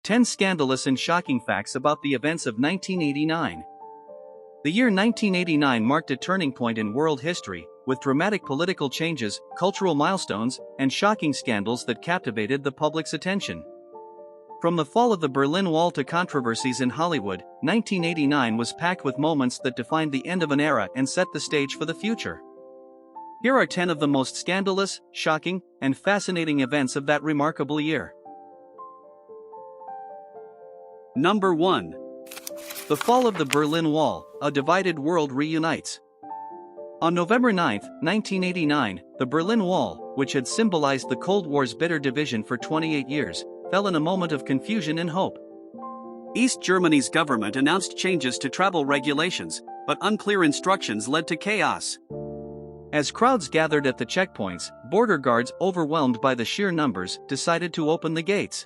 10 Scandalous and Shocking Facts About the Events of 1989. The year 1989 marked a turning point in world history, with dramatic political changes, cultural milestones, and shocking scandals that captivated the public's attention. From the fall of the Berlin Wall to controversies in Hollywood, 1989 was packed with moments that defined the end of an era and set the stage for the future. Here are 10 of the most scandalous, shocking, and fascinating events of that remarkable year. Number 1. The fall of the Berlin Wall, a divided world reunites. On November 9, 1989, the Berlin Wall, which had symbolized the Cold War's bitter division for 28 years, fell in a moment of confusion and hope. East Germany's government announced changes to travel regulations, but unclear instructions led to chaos. As crowds gathered at the checkpoints, border guards, overwhelmed by the sheer numbers, decided to open the gates.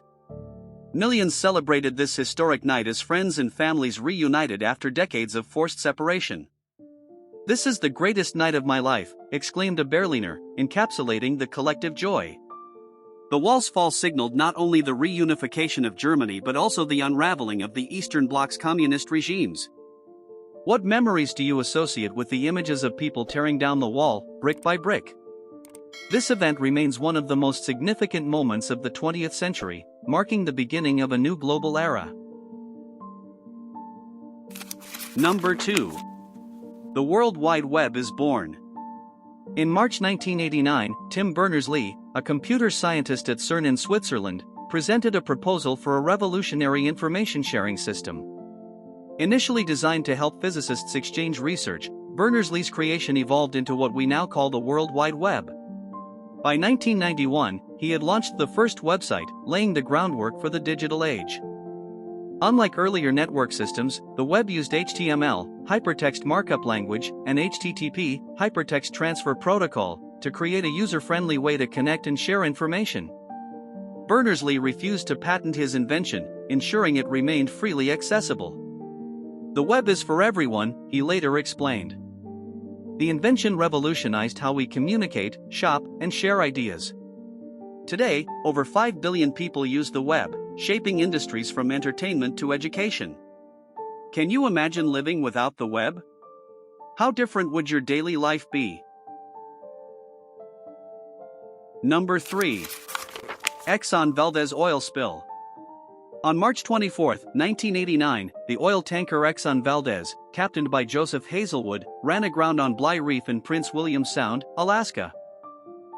Millions celebrated this historic night as friends and families reunited after decades of forced separation. "This is the greatest night of my life," exclaimed a Berliner, encapsulating the collective joy. The wall's fall signaled not only the reunification of Germany but also the unraveling of the Eastern Bloc's communist regimes. What memories do you associate with the images of people tearing down the wall, brick by brick? This event remains one of the most significant moments of the 20th century, marking the beginning of a new global era. Number 2. The World Wide Web is born. In March 1989, Tim Berners-Lee, a computer scientist at CERN in Switzerland, presented a proposal for a revolutionary information sharing system. Initially designed to help physicists exchange research, Berners-Lee's creation evolved into what we now call the World Wide Web. By 1991, he had launched the first website, laying the groundwork for the digital age. Unlike earlier network systems, the web used HTML, hypertext markup language, and HTTP, hypertext transfer protocol, to create a user-friendly way to connect and share information. Berners-Lee refused to patent his invention, ensuring it remained freely accessible. "The web is for everyone," he later explained. The invention revolutionized how we communicate, shop, and share ideas. Today, over 5 billion people use the web, shaping industries from entertainment to education. Can you imagine living without the web? How different would your daily life be? Number 3. Exxon Valdez oil spill. On March 24, 1989, the oil tanker Exxon Valdez, captained by Joseph Hazelwood, ran aground on Bligh Reef in Prince William Sound, Alaska.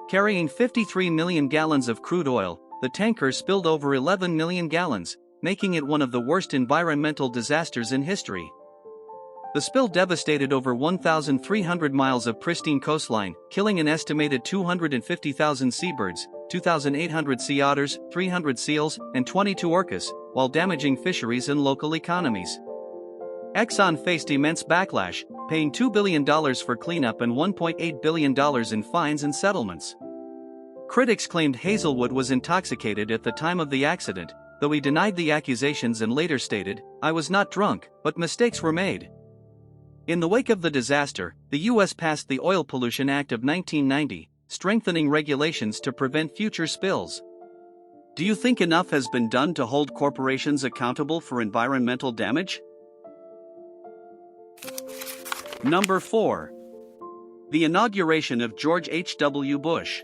Carrying 53 million gallons of crude oil, the tanker spilled over 11 million gallons, making it one of the worst environmental disasters in history. The spill devastated over 1,300 miles of pristine coastline, killing an estimated 250,000 seabirds, 2,800 sea otters, 300 seals, and 22 orcas, while damaging fisheries and local economies. Exxon faced immense backlash, paying $2 billion for cleanup and $1.8 billion in fines and settlements. Critics claimed Hazelwood was intoxicated at the time of the accident, though he denied the accusations and later stated, "I was not drunk, but mistakes were made." In the wake of the disaster, the U.S. passed the Oil Pollution Act of 1990, strengthening regulations to prevent future spills. Do you think enough has been done to hold corporations accountable for environmental damage? Number 4. The inauguration of George H.W. Bush.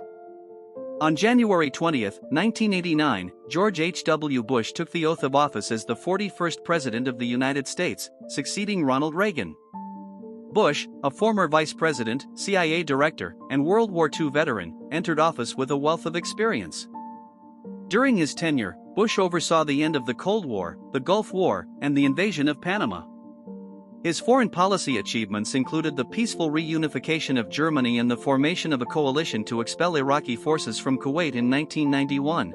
On January 20, 1989, George H.W. Bush took the oath of office as the 41st President of the United States, succeeding Ronald Reagan. Bush, a former vice president, CIA director, and World War II veteran, entered office with a wealth of experience. During his tenure, Bush oversaw the end of the Cold War, the Gulf War, and the invasion of Panama. His foreign policy achievements included the peaceful reunification of Germany and the formation of a coalition to expel Iraqi forces from Kuwait in 1991.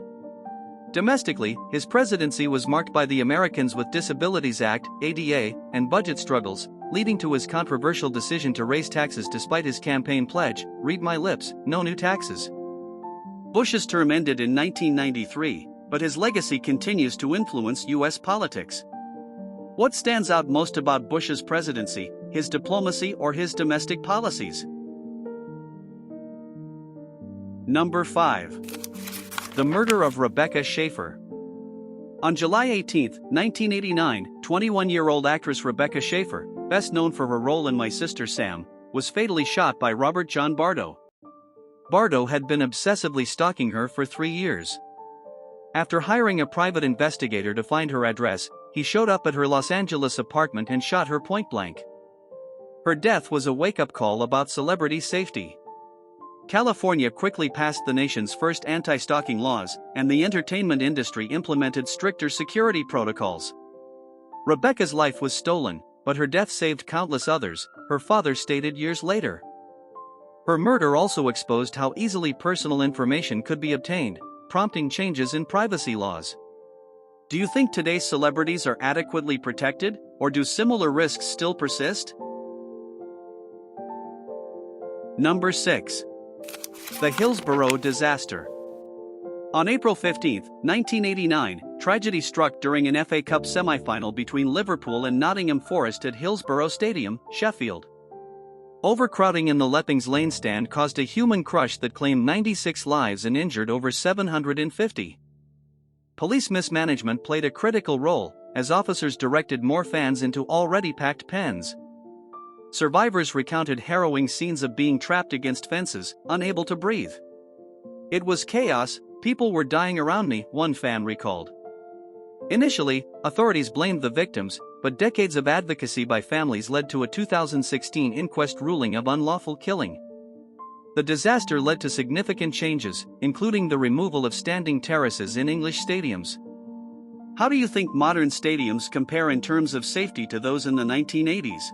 Domestically, his presidency was marked by the Americans with Disabilities Act, ADA, and budget struggles, leading to his controversial decision to raise taxes despite his campaign pledge, "Read my lips, no new taxes." Bush's term ended in 1993, but his legacy continues to influence U.S. politics. What stands out most about Bush's presidency, his diplomacy or his domestic policies? Number 5. The murder of Rebecca Schaefer. On July 18, 1989, 21-year-old actress Rebecca Schaefer, best known for her role in My Sister Sam, was fatally shot by Robert John Bardo. Bardo had been obsessively stalking her for 3 years. After hiring a private investigator to find her address, he showed up at her Los Angeles apartment and shot her point-blank. Her death was a wake-up call about celebrity safety. California quickly passed the nation's first anti-stalking laws, and the entertainment industry implemented stricter security protocols. Rebecca's life was stolen, but her death saved countless others, her father stated years later. Her murder also exposed how easily personal information could be obtained, prompting changes in privacy laws. Do you think today's celebrities are adequately protected, or do similar risks still persist? Number 6. The Hillsborough Disaster. On April 15, 1989, tragedy struck during an FA Cup semi-final between Liverpool and Nottingham Forest at Hillsborough Stadium, Sheffield. Overcrowding in the Leppings Lane stand caused a human crush that claimed 96 lives and injured over 750. Police mismanagement played a critical role, as officers directed more fans into already packed pens. Survivors recounted harrowing scenes of being trapped against fences, unable to breathe. "It was chaos, people were dying around me," one fan recalled. Initially, authorities blamed the victims, but decades of advocacy by families led to a 2016 inquest ruling of unlawful killing. The disaster led to significant changes, including the removal of standing terraces in English stadiums. How do you think modern stadiums compare in terms of safety to those in the 1980s?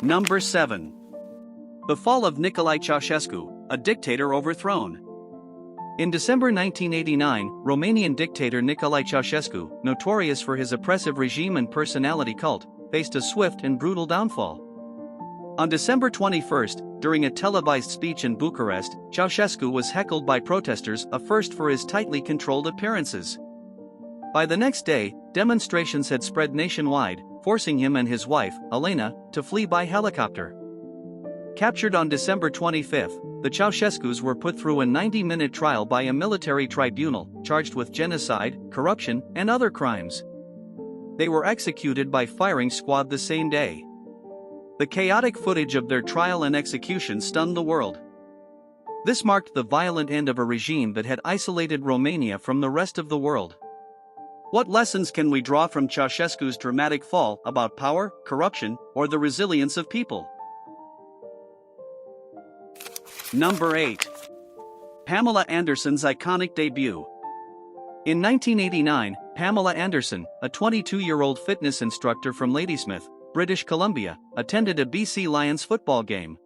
Number 7. The fall of Nikolai Ceausescu, a dictator overthrown. In December 1989, Romanian dictator Nikolai Ceausescu, notorious for his oppressive regime and personality cult, faced a swift and brutal downfall. On December 21, during a televised speech in Bucharest, Ceausescu was heckled by protesters, a first for his tightly controlled appearances. By the next day, demonstrations had spread nationwide, forcing him and his wife, Elena, to flee by helicopter. Captured on December 25, the Ceausescus were put through a 90-minute trial by a military tribunal, charged with genocide, corruption, and other crimes. They were executed by firing squad the same day. The chaotic footage of their trial and execution stunned the world. This marked the violent end of a regime that had isolated Romania from the rest of the world. What lessons can we draw from Ceausescu's dramatic fall about power, corruption, or the resilience of people? Number 8. Pamela Anderson's iconic debut. In 1989, Pamela Anderson, a 22-year-old fitness instructor from Ladysmith, British Columbia, attended a BC Lions football game.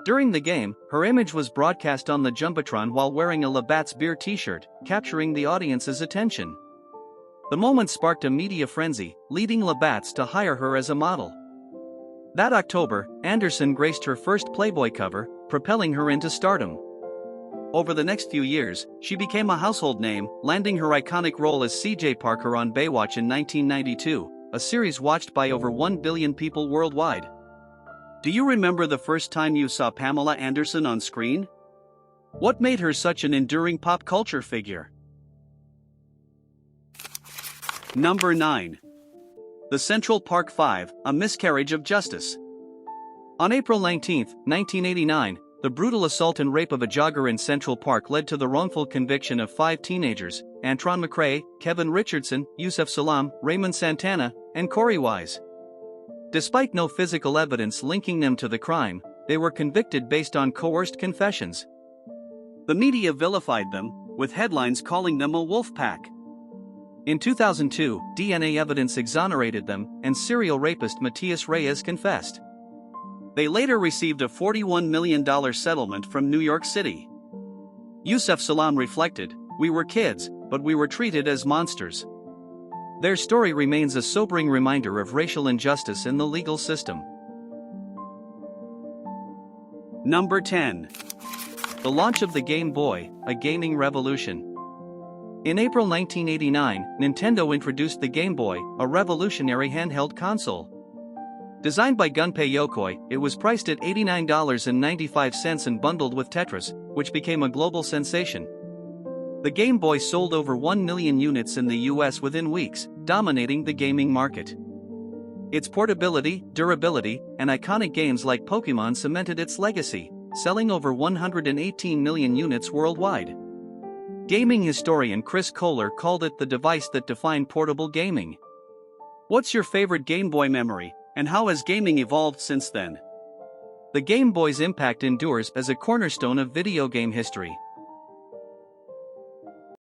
During the game, her image was broadcast on the Jumbotron while wearing a Labatt's beer t-shirt, capturing the audience's attention. The moment sparked a media frenzy, leading Labatt's to hire her as a model. That October, Anderson graced her first Playboy cover, propelling her into stardom. Over the next few years, she became a household name, landing her iconic role as CJ Parker on Baywatch in 1992, a series watched by over 1 billion people worldwide. Do you remember the first time you saw Pamela Anderson on screen? What made her such an enduring pop culture figure? Number 9. The Central Park Five, a miscarriage of justice. On April 19, 1989, the brutal assault and rape of a jogger in Central Park led to the wrongful conviction of 5 teenagers, Antron McCrae, Kevin Richardson, Yusef Salaam, Raymond Santana, and Corey Wise. Despite no physical evidence linking them to the crime, they were convicted based on coerced confessions. The media vilified them, with headlines calling them a wolf pack. In 2002, DNA evidence exonerated them, and serial rapist Matias Reyes confessed. They later received a $41 million settlement from New York City. Yusef Salaam reflected, "We were kids, but we were treated as monsters." Their story remains a sobering reminder of racial injustice in the legal system. Number 10. The launch of the Game Boy, a gaming revolution. In April 1989, Nintendo introduced the Game Boy, a revolutionary handheld console. Designed by Gunpei Yokoi, it was priced at $89.95 and bundled with Tetris, which became a global sensation. The Game Boy sold over 1 million units in the US within weeks, dominating the gaming market. Its portability, durability, and iconic games like Pokémon cemented its legacy, selling over 118 million units worldwide. Gaming historian Chris Kohler called it the device that defined portable gaming. What's your favorite Game Boy memory, and how has gaming evolved since then? The Game Boy's impact endures as a cornerstone of video game history.